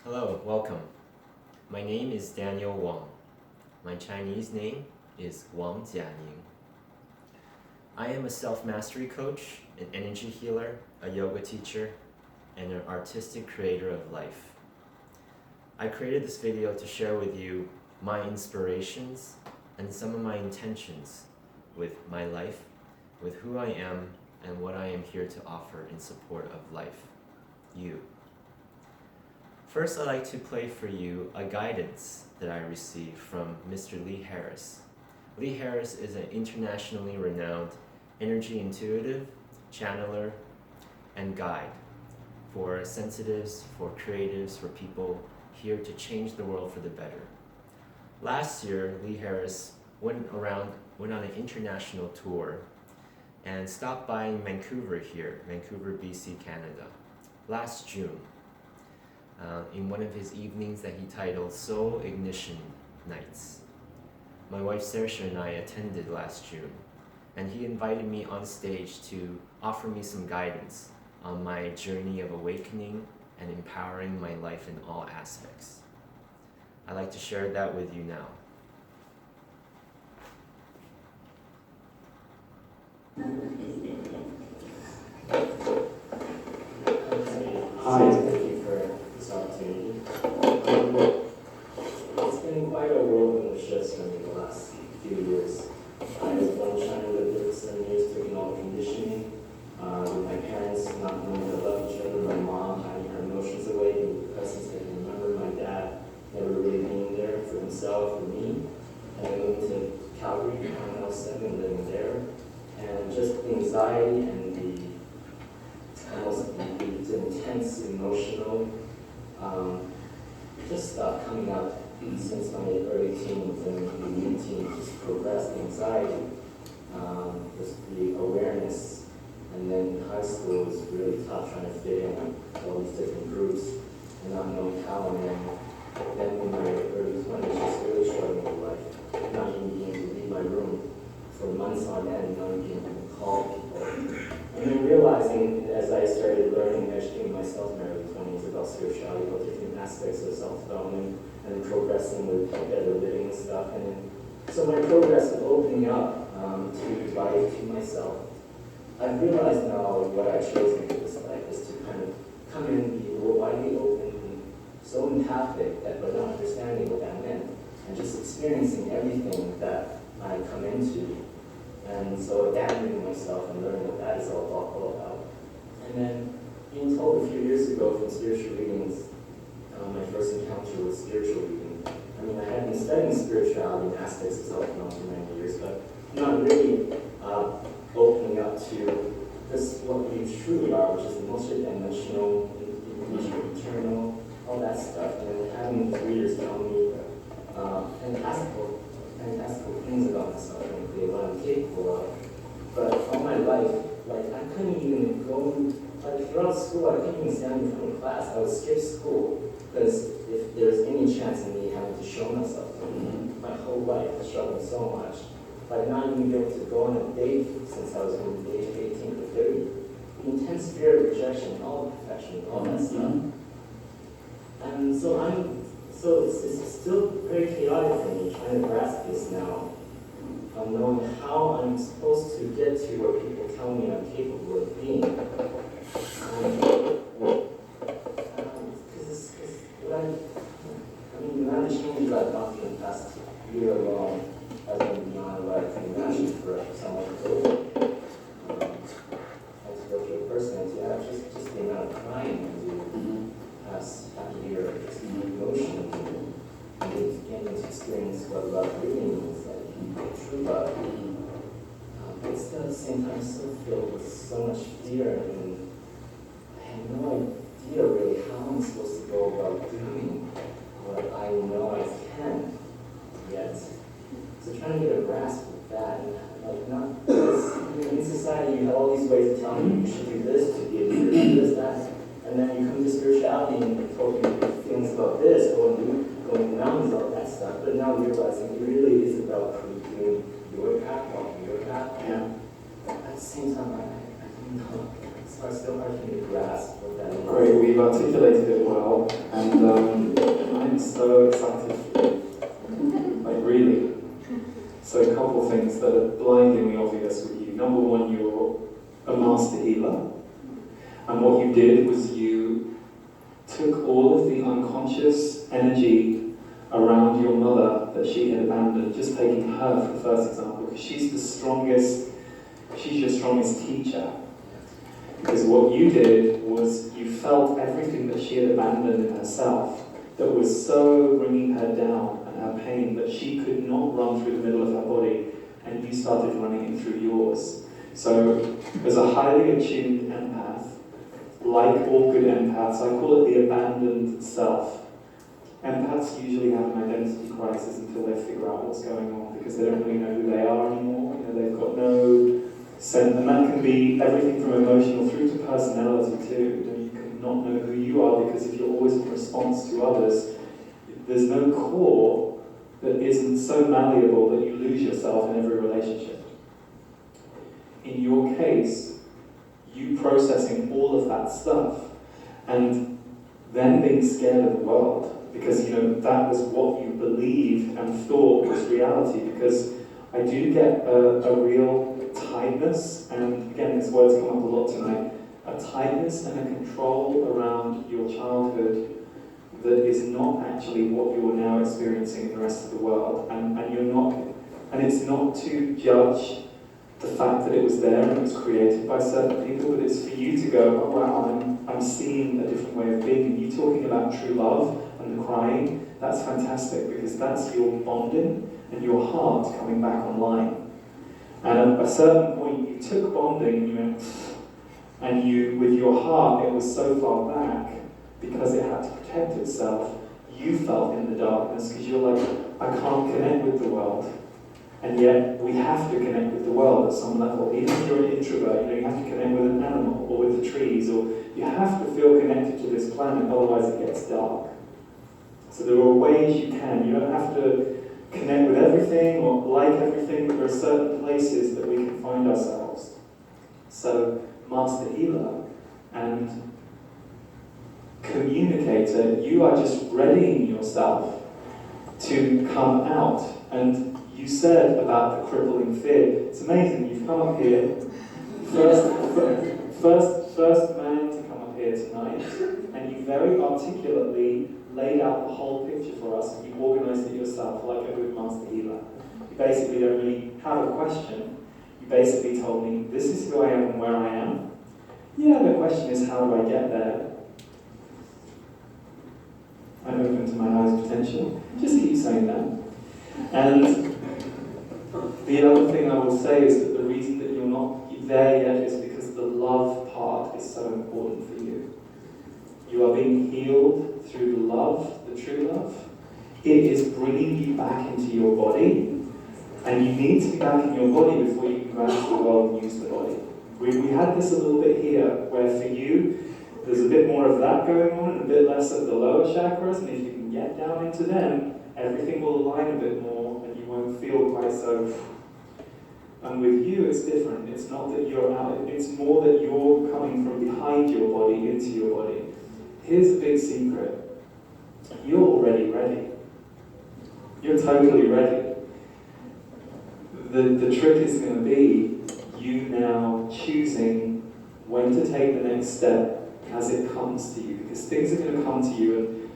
Hello, welcome. My name is Daniel Wang. My Chinese name is Wang Jianying. I am a self-mastery coach, an energy healer, a yoga teacher, and an artistic creator of life. I created this video to share with you my inspirations and some of my intentions with my life, with who I am, and what I am here to offer in support of life, you. First, I'd like to play for you a guidance that I received from Mr. Lee Harris. Lee Harris is an internationally renowned energy intuitive, channeler, and guide for sensitives, for creatives, for people here to change the world for the better. Last year, Lee Harris went on an international tour and stopped by in Vancouver here, Vancouver, BC, Canada, last June. In one of his evenings that he titled Soul Ignition Nights. My wife Saoirse and I attended last June, and he invited me on stage to offer me some guidance on my journey of awakening and empowering my life in all aspects. I'd like to share that with you now. Hi, thank you for this opportunity. It's been quite a whirlwind of shifts for me the last few years. I was born in China, lived there for 7 years, taking all the conditioning, with my parents not knowing to love each other, my mom hiding her emotions away in the presence I can remember, my dad never really being there for himself or me. And I moved to Calgary when I was 7, living there. And just the anxiety and the intense emotional just coming out since my early teens and the mid-teens, just progressed anxiety, just the awareness. And then in high school was really tough trying to fit in all these different groups and not knowing how. And then in my early 20s, just really struggling with life, not even being able to leave my room for months on end, not even being able to call people. And then realizing, as I started learning and educating myself in my early 20s about spirituality, about different aspects of self-development, and progressing with better living and stuff. And then, so my progress of opening up to life, to myself, I've realized now what I've chosen for this life is to kind of come in and be widely open and so empathic that but not understanding what that meant, and just experiencing everything that I come into. And so abandoning myself and learning what that is all about. And then being told a few years ago from spiritual readings, my first encounter with spiritual reading. I mean, I had been studying spirituality and aspects of self-knowledge for many years, but not really opening up to this, what we truly are, which is the multi-dimensional, eternal, all that stuff. And having readers tell me fantastical things about myself, frankly, what I'm capable of. But all my life, like, I couldn't even go, like, throughout school, I couldn't even stand in front of class. I would skip school, because if there's any chance of me having to show myself to me, my whole life, I struggled so much. Like, not even be able to go on a date since I was from the age of 18 to 30. The intense fear of rejection, all of perfection, all that stuff. And so it's still very chaotic for me trying to grasp this now, knowing how I'm supposed to get to where people tell me I'm capable of being. Because the amount of change that I've gone through in the past year alone has been beyond what I can imagine for someone to go through. I just go through a person, and yeah, just the amount of crying I do past year, just emotion, and beginning to experience what love really means, like true love. But still at the same time, still filled with so much fear, and I have no idea really how I'm supposed to go about doing what I know I can yet. So trying to get a grasp of that, and like not this, in society you have all these ways of telling you you should do this to be a leader, do this, that, and then you come to spirituality and you're told you things about this, going to the mountains, all that stuff, but now realizing it really is about doing your path, walking your path. Yeah. At the same time, I don't know. It's still hard for me to grasp what that means. All right, we've articulated it well, and I'm so excited for you. Like, really. So a couple of things that are blindingly obvious with you. Number one, you're a master healer. And what you did was you took all of the unconscious energy around your mother that she had abandoned, just taking her for the first example, because she's your strongest teacher. Because what you did was you felt everything that she had abandoned in herself that was so bringing her down and her pain that she could not run through the middle of her body, and you started running it through yours. So, as a highly attuned empath, like all good empaths, I call it the abandoned self. Empaths usually have an identity crisis until they figure out what's going on, because they don't really know who they are anymore. They've got no sense, and that can be everything from emotional through to personality too. You can not know who you are, because if you're always in response to others, there's no core that isn't so malleable that you lose yourself in every relationship. In your case, you processing all of that stuff, and then being scared of the world, because that was what you believed and thought was reality. Because I do get a real tightness, and again, this word's come up a lot tonight, a tightness and a control around your childhood that is not actually what you're now experiencing in the rest of the world. And you're not, and it's not to judge the fact that it was there and it was created by certain people, but it's for you to go, oh wow, I'm seeing a different way of being. And you talking about true love and the crying, that's fantastic, because that's your bonding and your heart coming back online. And at a certain point, you took bonding and you went, and you, with your heart, it was so far back because it had to protect itself. You felt in the darkness because you're like, I can't connect with the world. And yet, we have to connect with the world at some level. Even if you're an introvert, you have to connect with an animal or with the trees, or you have to feel connected to this planet, otherwise it gets dark. So there are ways you can. You don't have to connect with everything or like everything, but there are certain places that we can find ourselves. So, Master Healer and Communicator, you are just readying yourself to come out. And you said about the crippling fear. It's amazing. You've come up here, first man to come up here tonight, and you very articulately laid out the whole picture for us, and you organised it yourself like a good master healer. You basically don't really have a question. You basically told me, this is who I am and where I am. Yeah, the question is, how do I get there? I'm open to my highest potential. Just keep saying that. And the other thing I will say is that the reason that you're not there yet is because the love part is so important for you. You are being healed through the love, the true love. It is bringing you back into your body, and you need to be back in your body before you can go out into the world and use the body. We had this a little bit here, where for you, there's a bit more of that going on and a bit less of the lower chakras, and if you can get down into them, everything will align a bit more and you won't feel quite so. And with you, it's different. It's not that you're out, it's more that you're coming from behind your body into your body. Here's a big secret. You're already ready. You're totally ready. The trick is going to be you now choosing when to take the next step as it comes to you, because things are going to come to you,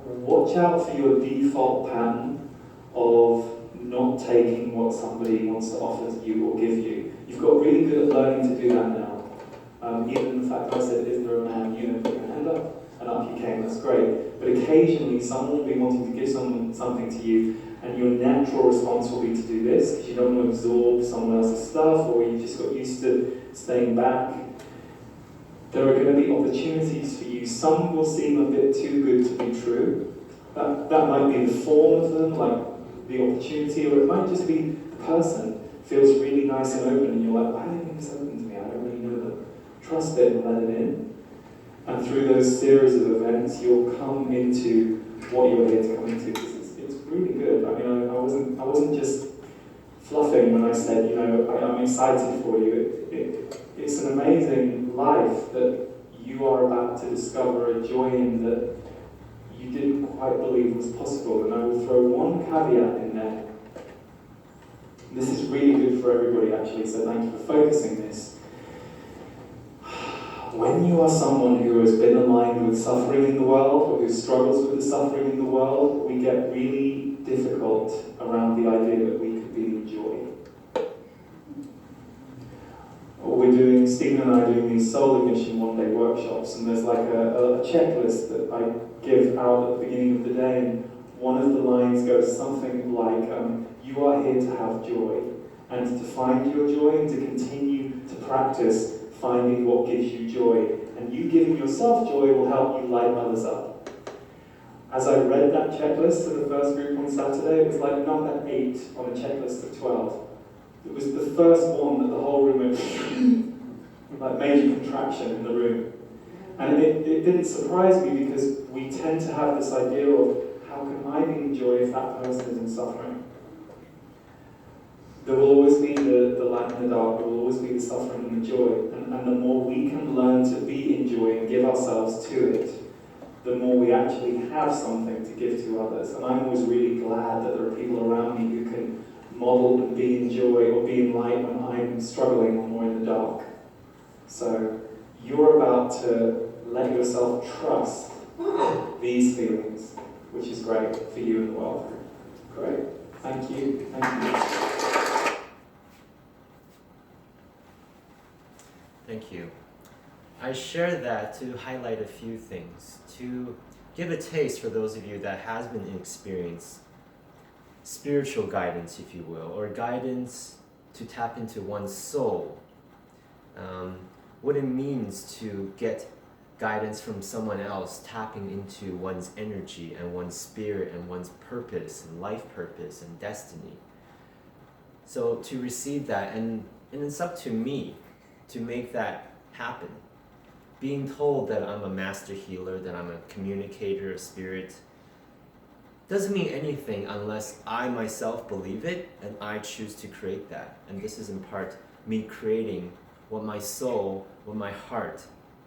and watch out for your default pattern of not taking what somebody wants to offer you or give you. You've got really good at learning to do that now. Even the fact that I said, is there a man, put your hand up, and up you came, that's great. But occasionally someone will be wanting to give someone something to you, and your natural response will be to do this, because you don't want to absorb someone else's stuff, or you just got used to staying back. There are going to be opportunities for you. Some will seem a bit too good to be true. That might be the form of them, like the opportunity, or it might just be the person feels really nice and open, and you're like, why do you think it's open to me? I don't really know them. Trust it and let it in. And through those series of events, you'll come into what you're here to come into. It's really good. I mean, I wasn't just fluffing when I said, I'm excited for you. It's an amazing life that you are about to discover a joy in that you didn't quite believe was possible. And I will throw one caveat in there. This is really good for everybody, actually, so thank you for focusing this. When you are someone who has been aligned with suffering in the world, or who struggles with the suffering in the world, we get really difficult around the idea that we could be in joy. Stephen and I are doing these soul ignition one-day workshops, and there's like a checklist that I give out at the beginning of the day, and one of the lines goes something like, you are here to have joy, and to find your joy, and to continue to practice finding what gives you joy. And you giving yourself joy will help you light others up. As I read that checklist to the first group on Saturday, it was like number 8 on a checklist of 12. It was the first one that the whole room went like major contraction in the room. And it didn't surprise me, because we tend to have this idea of, how can I be in joy if that person is in suffering? There will always be the light and the dark, there will always be the suffering and the joy. And the more we can learn to be in joy and give ourselves to it, the more we actually have something to give to others. And I'm always really glad that there are people around me who can model and be in joy or be in light when I'm struggling or more in the dark. So you're about to let yourself trust these feelings, which is great for you and the world. Great. Thank you. Thank you. Thank you. I share that to highlight a few things, to give a taste for those of you that has been experienced spiritual guidance, if you will, or guidance to tap into one's soul. What it means to get guidance from someone else, tapping into one's energy and one's spirit and one's purpose and life purpose and destiny. So to receive that, and it's up to me to make that happen. Being told that I'm a master healer, that I'm a communicator of spirit, doesn't mean anything unless I myself believe it and I choose to create that. And this is in part me creating what my soul, what my heart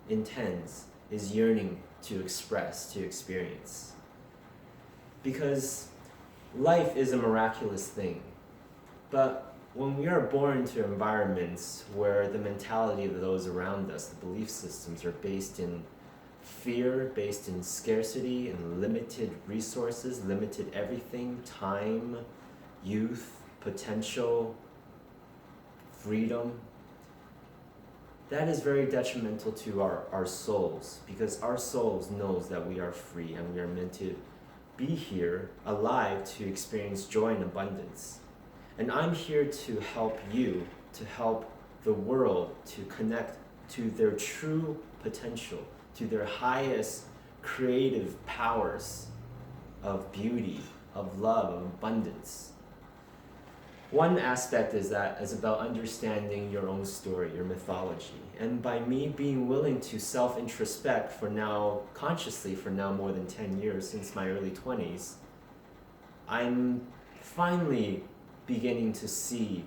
intends, is yearning to express, to experience. Because life is a miraculous thing. But when we are born into environments where the mentality of those around us, the belief systems, are based in fear, based in scarcity and limited resources, limited everything, time, youth, potential, freedom, that is very detrimental to our souls, because our souls knows that we are free and we are meant to be here, alive, to experience joy and abundance. And I'm here to help you, to help the world to connect to their true potential, to their highest creative powers of beauty, of love, of abundance. One aspect is about understanding your own story, your mythology. And by me being willing to self-introspect consciously for now more than 10 years, since my early 20s, I'm finally beginning to see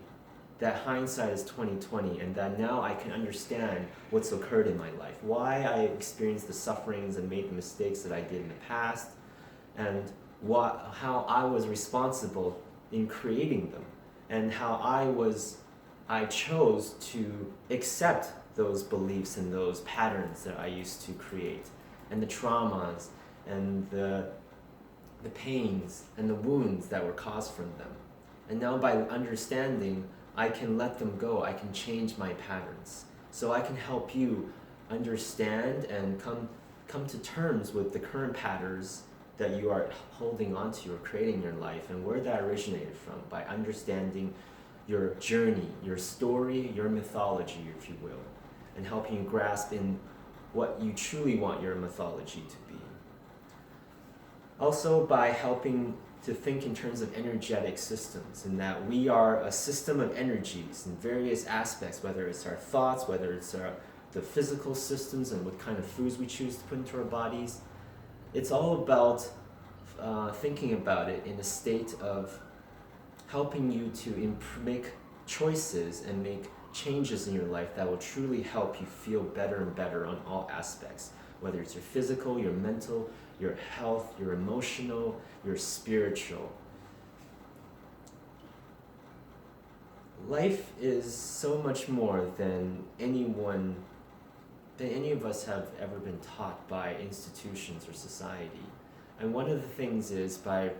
that hindsight is 20/20, and that now I can understand what's occurred in my life, why I experienced the sufferings and made the mistakes that I did in the past, and how I was responsible in creating them, and how I chose to accept those beliefs and those patterns that I used to create, and the traumas and the pains and the wounds that were caused from them. And now by understanding, I can let them go. I can change my patterns. So I can help you understand and come to terms with the current patterns that you are holding onto or creating in your life, and where that originated from, by understanding your journey, your story, your mythology, if you will, and helping you grasp in what you truly want your mythology to be. Also by helping to think in terms of energetic systems, and that we are a system of energies in various aspects, whether it's our thoughts, whether it's the physical systems and what kind of foods we choose to put into our bodies. It's all about thinking about it in a state of helping you to make choices and make changes in your life that will truly help you feel better and better on all aspects, whether it's your physical, your mental, your health, your emotional, your spiritual. Life is so much more than any of us have ever been taught by institutions or society. And one of the things is by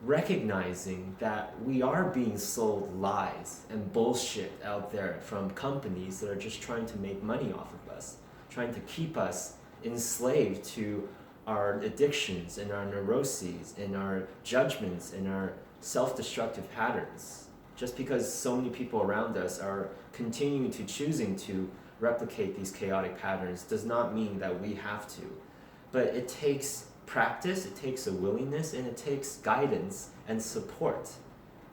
recognizing that we are being sold lies and bullshit out there from companies that are just trying to make money off of us, trying to keep us enslaved to our addictions and our neuroses and our judgments and our self-destructive patterns. Just because so many people around us are continuing to choosing to replicate these chaotic patterns does not mean that we have to. But it takes practice, it takes a willingness, and it takes guidance and support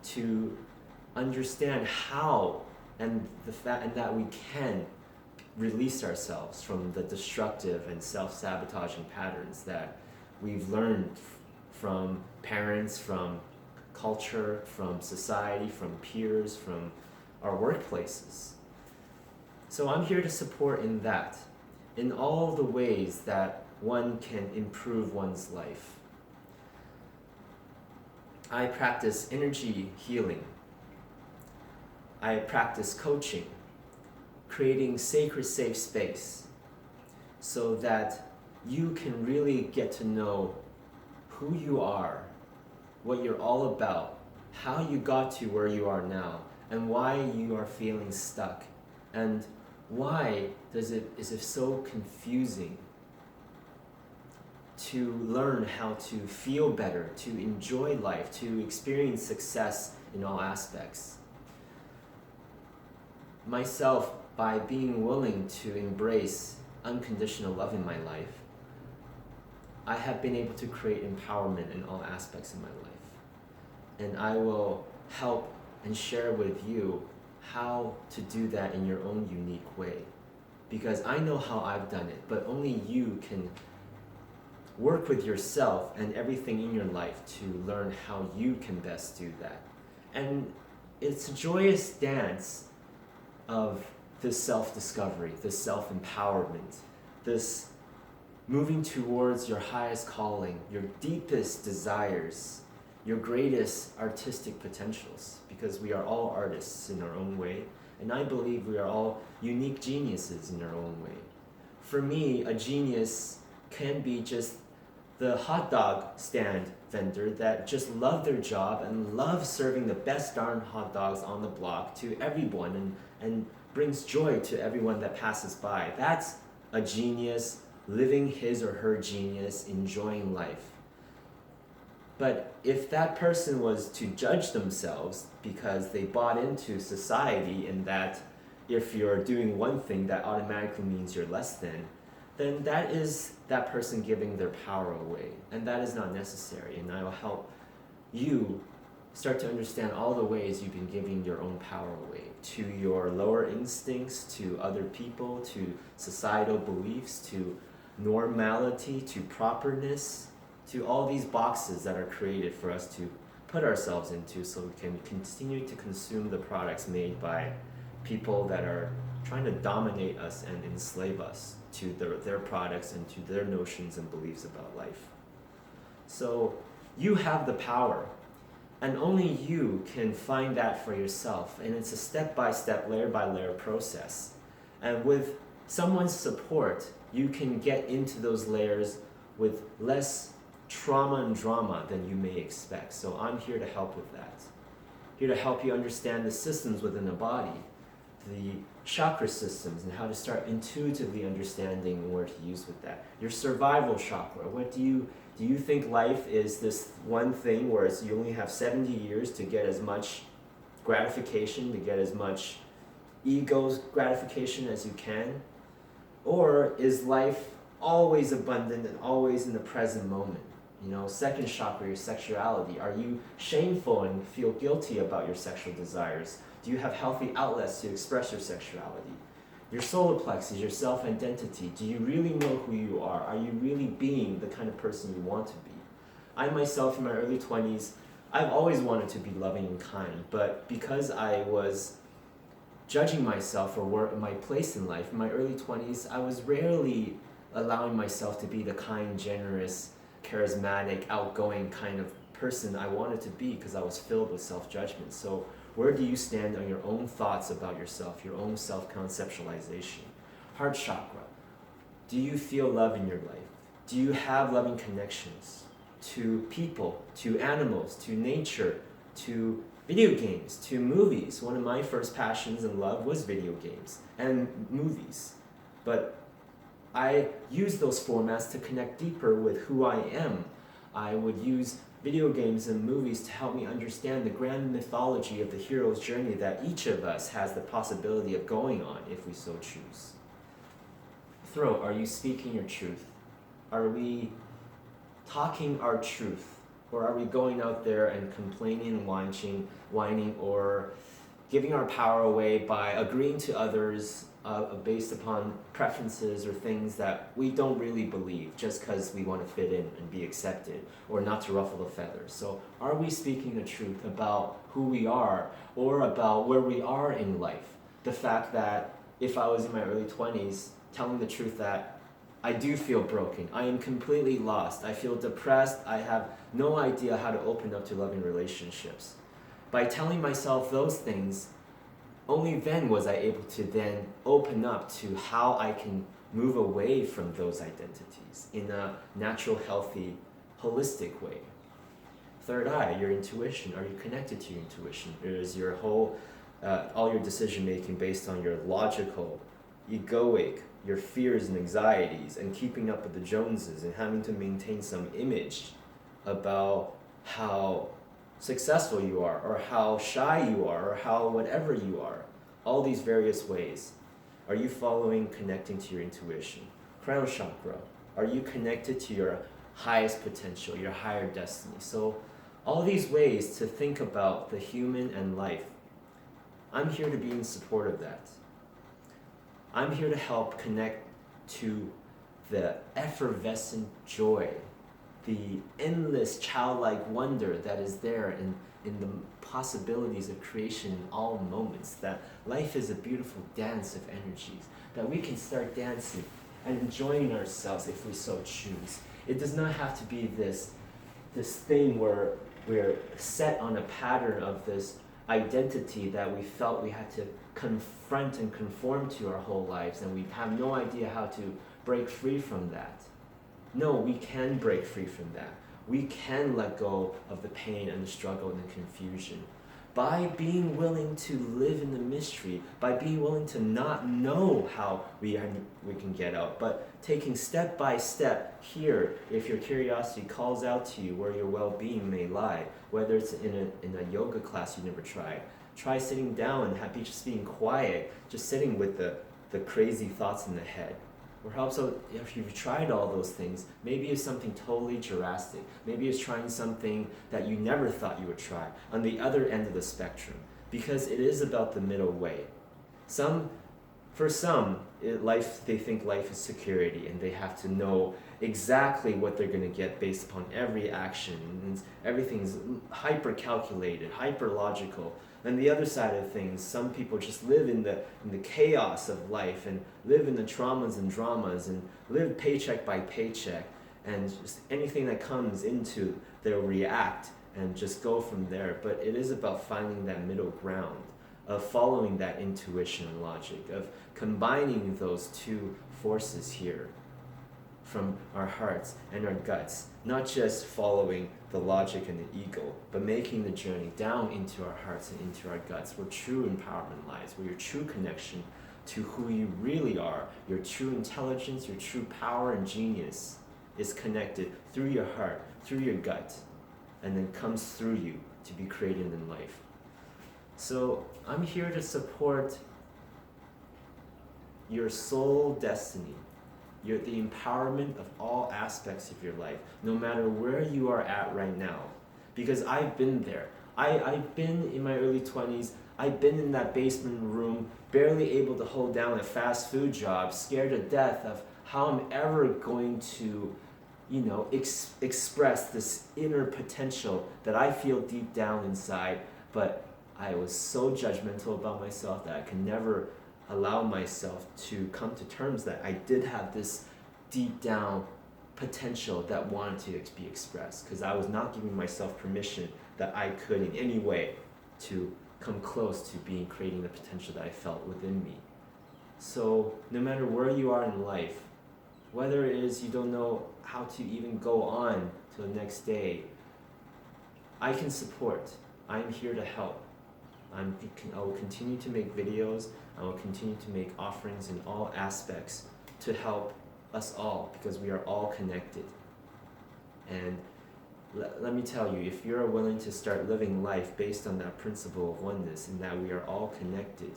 to understand how and that we can release ourselves from the destructive and self-sabotaging patterns that we've learned from parents, from culture, from society, from peers, from our workplaces. So I'm here to support in that, in all the ways that one can improve one's life. I practice energy healing. I practice coaching, creating sacred safe space so that you can really get to know who you are, what you're all about, how you got to where you are now, and why you are feeling stuck, and why is it so confusing to learn how to feel better, to enjoy life, to experience success in all aspects. Myself, by being willing to embrace unconditional love in my life, I have been able to create empowerment in all aspects of my life. And I will help and share with you how to do that in your own unique way. Because I know how I've done it, but only you can work with yourself and everything in your life to learn how you can best do that. And it's a joyous dance of this self-discovery, this self-empowerment, this moving towards your highest calling, your deepest desires, your greatest artistic potentials, because we are all artists in our own way, and I believe we are all unique geniuses in our own way. For me, a genius can be just the hot dog stand vendor that just love their job and love serving the best darn hot dogs on the block to everyone and brings joy to everyone that passes by. That's a genius living his or her genius, enjoying life. But if that person was to judge themselves because they bought into society and that if you're doing one thing that automatically means you're less than, then that is that person giving their power away. And that is not necessary. And I will help you start to understand all the ways you've been giving your own power away to your lower instincts, to other people, to societal beliefs, to normality, to properness, to all these boxes that are created for us to put ourselves into so we can continue to consume the products made by people that are trying to dominate us and enslave us to their products and to their notions and beliefs about life. So you have the power, and only you can find that for yourself, and it's a step-by-step, layer-by-layer process. And with someone's support, you can get into those layers with less trauma and drama than you may expect. So I'm here to help with that. Here to help you understand the systems within the body, the chakra systems, and how to start intuitively understanding where to use with that. Your survival chakra. What do you think life is this one thing where you only have 70 years to get as much gratification, to get as much ego's gratification as you can? Or is life always abundant and always in the present moment? You know, second chakra, your sexuality. Are you shameful and feel guilty about your sexual desires? Do you have healthy outlets to express your sexuality? Your solar plexus, your self-identity. Do you really know who you are? Are you really being the kind of person you want to be? I myself, in my early 20s, I've always wanted to be loving and kind, but because I was judging myself for my place in life. In my early 20s, I was rarely allowing myself to be the kind, generous, charismatic, outgoing kind of person I wanted to be because I was filled with self-judgment. So where do you stand on your own thoughts about yourself, your own self-conceptualization? Heart chakra. Do you feel love in your life? Do you have loving connections to people, to animals, to nature, to video games, to movies? One of my first passions in love was video games and movies. But I used those formats to connect deeper with who I am. I would use video games and movies to help me understand the grand mythology of the hero's journey that each of us has the possibility of going on if we so choose. Throat, are you speaking your truth? Are we talking our truth? Or are we going out there and complaining and whining, or giving our power away by agreeing to others based upon preferences or things that we don't really believe just because we want to fit in and be accepted or not to ruffle the feathers? So are we speaking the truth about who we are or about where we are in life? The fact that if I was in my early 20s, telling the truth that I do feel broken, I am completely lost, I feel depressed, I have no idea how to open up to loving relationships. By telling myself those things, only then was I able to then open up to how I can move away from those identities in a natural, healthy, holistic way. Third eye, your intuition. Are you connected to your intuition? Or is your whole, all your decision making based on your logical, egoic, your fears and anxieties and keeping up with the Joneses and having to maintain some image about how successful you are or how shy you are or how whatever you are, all these various ways. Are you following, connecting to your intuition? Crown chakra, are you connected to your highest potential, your higher destiny? So all these ways to think about the human and life. I'm here to be in support of that. I'm here to help connect to the effervescent joy, the endless childlike wonder that is there in the possibilities of creation in all moments, that life is a beautiful dance of energies, that we can start dancing and enjoying ourselves if we so choose. It does not have to be this thing where we're set on a pattern of this identity that we felt we had to confront and conform to our whole lives, and we have no idea how to break free from that. No, we can break free from that. We can let go of the pain and the struggle and the confusion by being willing to live in the mystery, by being willing to not know how we can get out, but taking step by step here. If your curiosity calls out to you where your well-being may lie, whether it's in a yoga class you never tried, try sitting down and just being quiet, just sitting with the crazy thoughts in the head. Or also, if you've tried all those things, maybe it's something totally drastic. Maybe it's trying something that you never thought you would try on the other end of the spectrum, because it is about the middle way. For some, they think life is security, and they have to know exactly what they're going to get based upon every action, and everything's hyper calculated, hyper logical. And the other side of things, some people just live in the chaos of life and live in the traumas and dramas and live paycheck by paycheck, and just anything that comes into, they'll react and just go from there. But it is about finding that middle ground, of following that intuition and logic, of combining those two forces here from our hearts and our guts, not just following the logic and the ego, but making the journey down into our hearts and into our guts, where true empowerment lies, where your true connection to who you really are, your true intelligence, your true power and genius is connected through your heart, through your gut, and then comes through you to be created in life. So I'm here to support your soul destiny, the empowerment of all aspects of your life, no matter where you are at right now. Because I've been there. I've been in my early 20s, I've been in that basement room, barely able to hold down a fast food job, scared to death of how I'm ever going to, express this inner potential that I feel deep down inside, but I was so judgmental about myself that I could never allow myself to come to terms that I did have this deep down potential that wanted to be expressed, because I was not giving myself permission that I could in any way to come close to creating the potential that I felt within me. So no matter where you are in life, whether it is you don't know how to even go on to the next day, I can support. I'm here to help. I will continue to make videos. I will continue to make offerings in all aspects to help us all, because we are all connected. And let me tell you, if you're willing to start living life based on that principle of oneness and that we are all connected,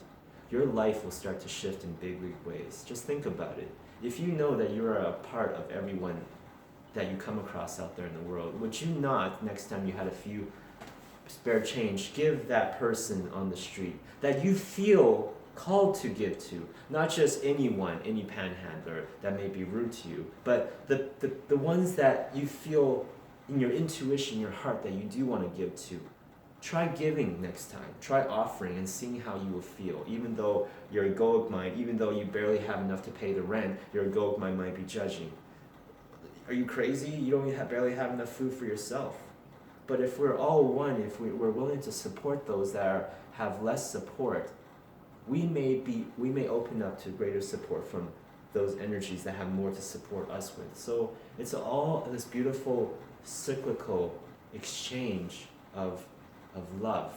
your life will start to shift in big ways. Just think about it. If you know that you are a part of everyone that you come across out there in the world, would you not, next time you had a few spare change, give that person on the street that you feel called to give to, not just anyone, any panhandler that may be rude to you, but the ones that you feel in your intuition, your heart, that you do want to give to. Try giving next time. Try offering and seeing how you will feel. Even though your egoic mind, even though you barely have enough to pay the rent, your egoic mind might be judging. Are you crazy? You don't barely have enough food for yourself. But if we're all one, if we're willing to support those that have less support, we may open up to greater support from those energies that have more to support us with. So it's all this beautiful cyclical exchange of love,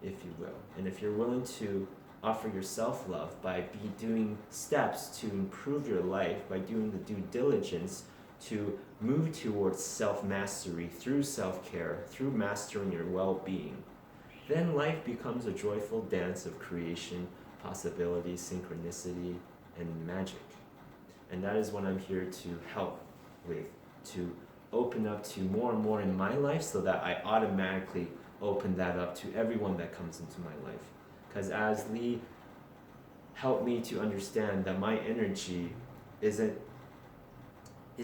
if you will. And if you're willing to offer yourself love by doing steps to improve your life, by doing the due diligence to move towards self-mastery through self-care, through mastering your well-being, then life becomes a joyful dance of creation, possibility, synchronicity, and magic. And that is what I'm here to help with, to open up to more and more in my life, so that I automatically open that up to everyone that comes into my life. Because as Lee helped me to understand that my energy is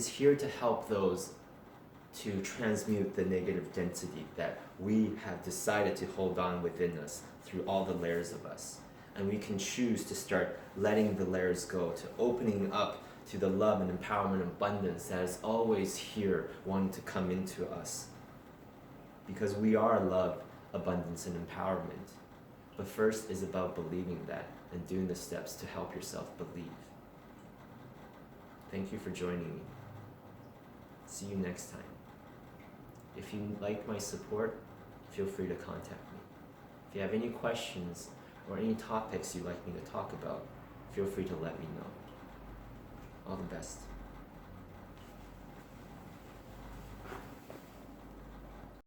here to help those to transmute the negative density that we have decided to hold on within us through all the layers of us. And we can choose to start letting the layers go, to opening up to the love and empowerment and abundance that is always here wanting to come into us. Because we are love, abundance, and empowerment. But first is about believing that and doing the steps to help yourself believe. Thank you for joining me. See you next time. If you like my support, feel free to contact me. If you have any questions or any topics you'd like me to talk about, feel free to let me know. All the best.